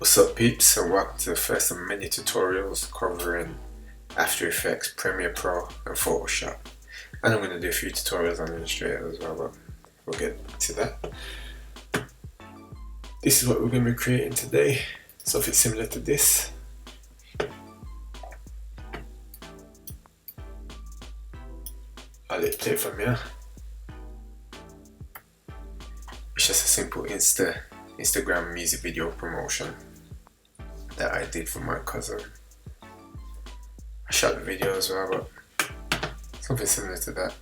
What's up peeps, and welcome to the first of many tutorials covering After Effects, Premiere Pro and Photoshop. And I'm going to do a few tutorials on Illustrator as well, but we'll get to that. This is what we're going to be creating today, something similar to this. I'll let it play from here. It's just a simple Instagram music video promotion that I did for my cousin. I shot the video as well, but something similar to that.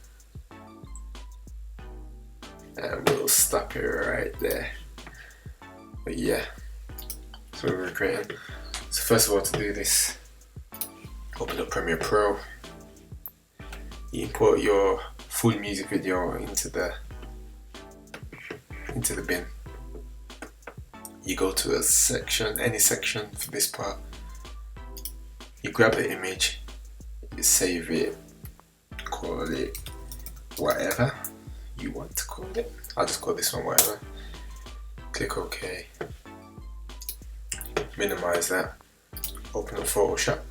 And we'll stop it right there. But yeah, that's what we're creating. So first of all, to do this, open up Premiere Pro. You import your full music video into the bin. You go to a section, any section for this part. You grab the image, you save it, call it whatever you want to call it. I'll just call this one whatever. Click OK. Minimize that. Open up Photoshop.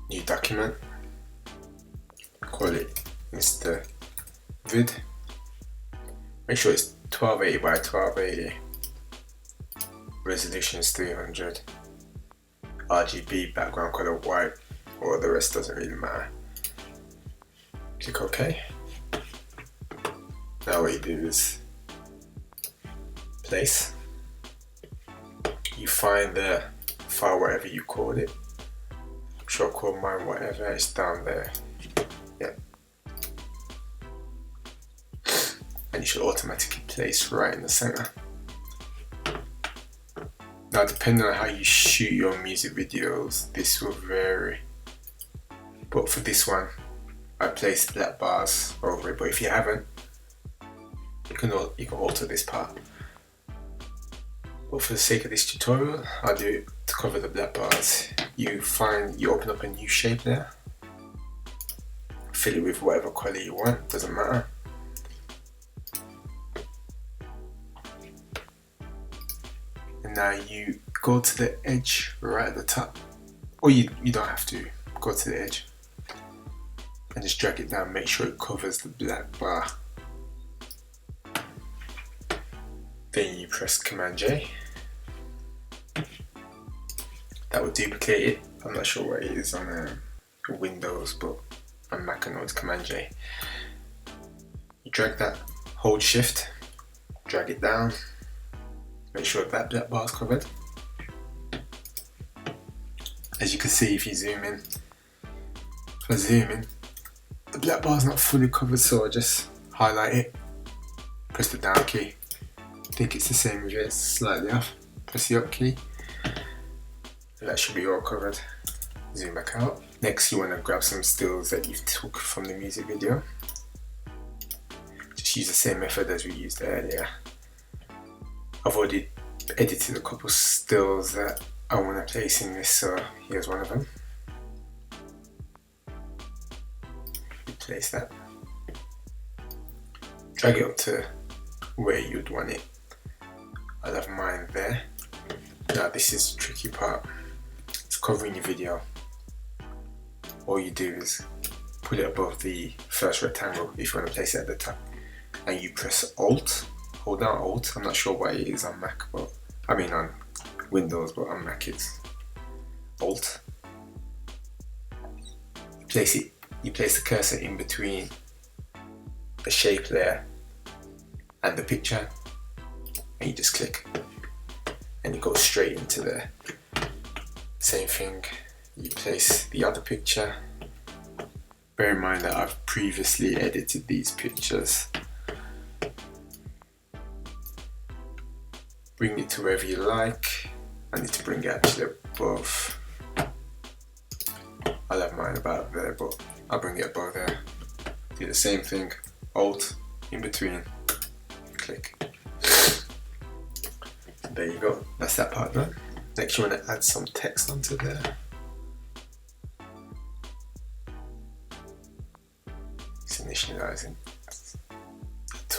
New document. Call it Mr. Vid. Make sure it's 1280 by 1280. Resolution is 300. RGB, background color white, or the rest doesn't really matter. Click OK. Now what you do is place. You find the file, whatever you called it. I'm sure I called mine whatever, it's down there. Yeah. And you should automatically place right in the center. Now, depending on how you shoot your music videos, this will vary. But for this one, I placed black bars over it. But if you haven't, you can alter this part. But for the sake of this tutorial, I'll do it to cover the black bars. You open up a new shape there. Fill it with whatever color you want, doesn't matter. And now you go to the edge right at the top, or you don't have to go to the edge, and just drag it down, make sure it covers the black bar. Then you press Command J. That will duplicate it. I'm not sure what it is on Windows, but on Mac I know it's Command J. You drag that, hold Shift, drag it down, make sure that black bar is covered. As you can see, if you zoom in, the black bar is not fully covered, so I just highlight it, press the down key. I think it's the same with it, slightly off. Press the up key. And that should be all covered. Zoom back out. Next, you want to grab some stills that you took from the music video. Just use the same method as we used earlier. I've already edited a couple stills that I want to place in this, so here's one of them. You place that. Drag it up to where you'd want it. I'll have mine there. Now this is the tricky part. It's covering your video. All you do is put it above the first rectangle if you want to place it at the top. And you press Alt. Hold down Alt. I'm not sure what it is on Mac, but I mean on Windows, but on Mac it's Alt. You place the cursor in between the shape layer and the picture, and you just click, and it goes straight into there. Same thing, you place the other picture. Bear in mind that I've previously edited these pictures. Bring it to wherever you like. I need to bring it actually above. I'll have mine about there, but I'll bring it above there. Do the same thing, Alt, in between, click. There you go, that's that part done. Next you want to add some text onto there. It's initializing.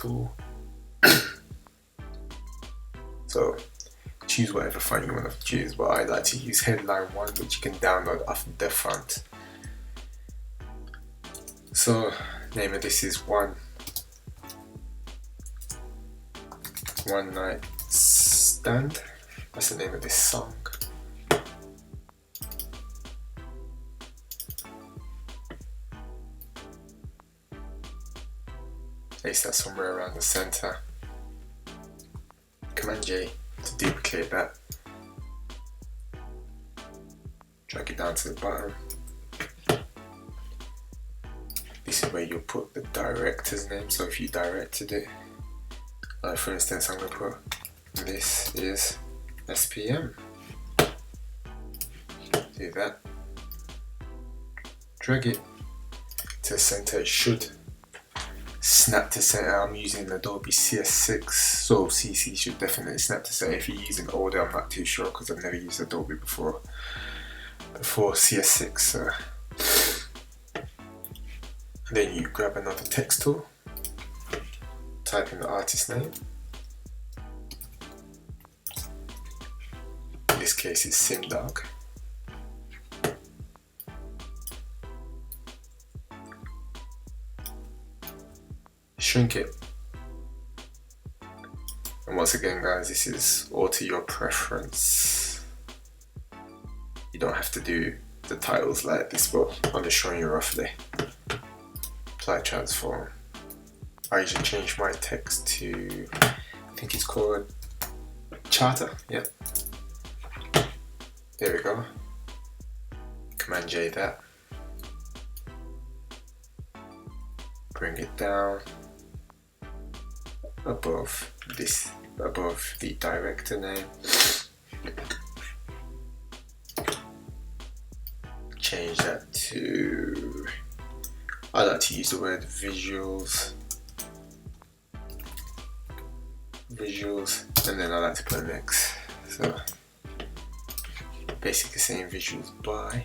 tool. So choose whatever font you want to choose, but I like to use Headline 1, which you can download off the font. So name of this is One Night Stand. That's the name of this song. Place that somewhere around the center. Command J to duplicate that. Drag it down to the bottom. This is where you'll put the director's name. So if you directed it, like for instance, I'm going to put this is SPM. Do that. Drag it to the center. It should snap to center. I'm using Adobe CS6, so CC should definitely snap to center. If you're using older, I'm not too sure because I've never used Adobe before CS6. So. And then you grab another text tool, type in the artist name. In this case it's Simdog. Shrink it. And once again guys, this is all to your preference. You don't have to do the titles like this, but I'm just showing you roughly. Apply transform. I usually change my text to, I think it's called Charter, yeah. There we go. Command J that. Bring it down above this, above the director name. Change that to, I like to use the word visuals, and then I like to put an X. So basically saying visuals by,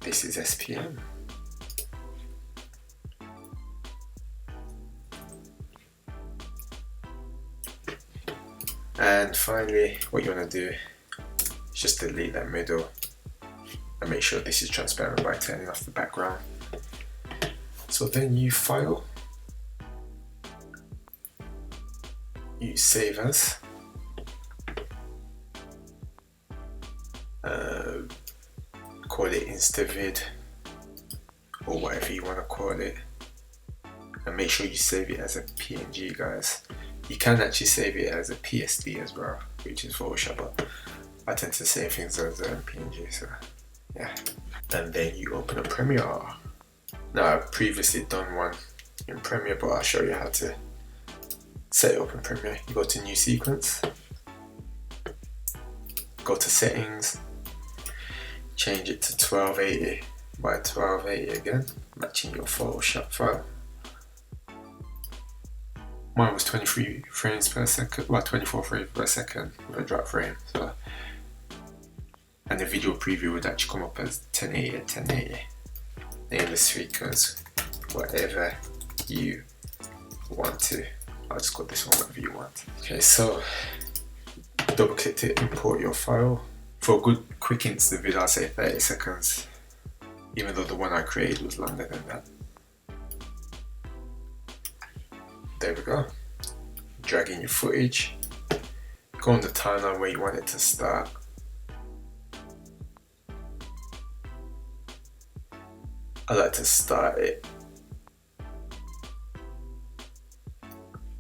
this is SPM. And finally, what you want to do is just delete that middle and make sure this is transparent by turning off the background. So then you file, you save as, call it InstaVid or whatever you want to call it, and make sure you save it as a PNG guys. You can actually save it as a PSD as well, which is Photoshop, but I tend to save things as a PNG, so yeah. And then you open up Premiere. Now I've previously done one in Premiere, but I'll show you how to set it up in Premiere. You go to New Sequence, go to Settings, change it to 1280 by 1280 again, matching your Photoshop file. Mine was 23 frames per second, well 24 frames per second with a drop frame. So, and the video preview would actually come up as 1080 at 1080. Name the sequence whatever you want to. I'll just call this one whatever you want. Okay, so double click to import your file. For a good quick instant video, I'll say 30 seconds, even though the one I created was longer than that. There we go. Drag in your footage. Go on the timeline where you want it to start. I like to start it.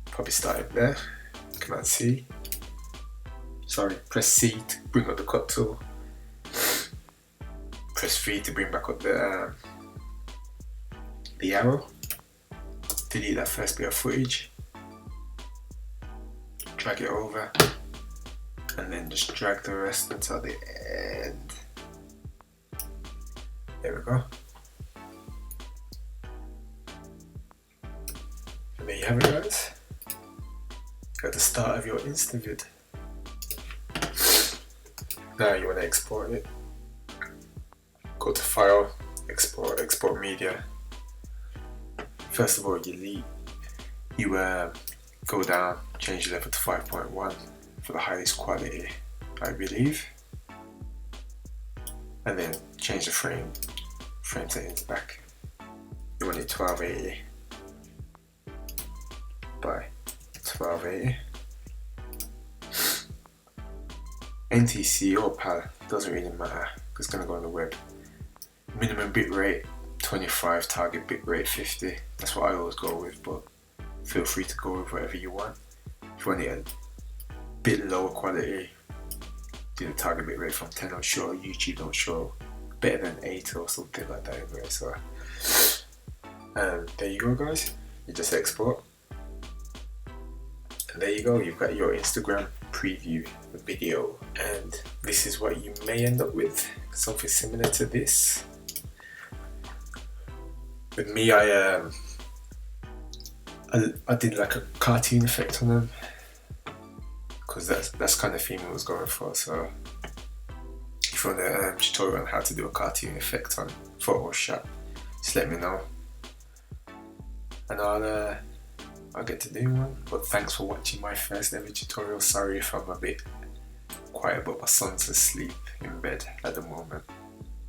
Probably start it there. Command C. Sorry, press C to bring up the cut tool. Press V to bring back up the arrow. Delete that first bit of footage, drag it over, and then just drag the rest until the end. There we go. And there you have it guys. Got the start of your InstaVid. Now you want to export it. Go to File, Export, Export Media. First of all, you go down, change the level to 5.1 for the highest quality, I believe, and then change the frame settings back. You want it 1280 by 1280. NTC or PAL, doesn't really matter because it's going to go on the web. Minimum bitrate 25, target bitrate 50. That's what I always go with, but feel free to go with whatever you want. If you want it a bit lower quality, do the target bitrate from 10. I'm sure YouTube don't show better than 8 or something like that anyway. So there you go, guys. You just export, and there you go. You've got your Instagram preview video, and this is what you may end up with, something similar to this. With me, I did like a cartoon effect on them because that's kind of theme I was going for. So if you want a tutorial on how to do a cartoon effect on Photoshop, just let me know, and I'll get to do one. But thanks for watching my first ever tutorial. Sorry if I'm a bit quiet, but my son's asleep in bed at the moment.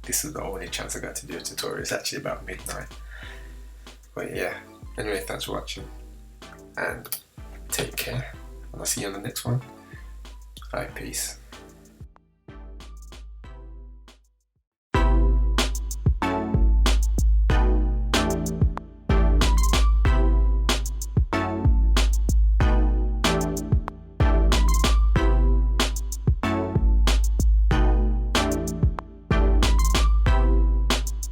This is the only chance I got to do a tutorial. It's actually about midnight. But yeah, anyway, thanks for watching and take care, and I'll see you on the next one. Alright, peace.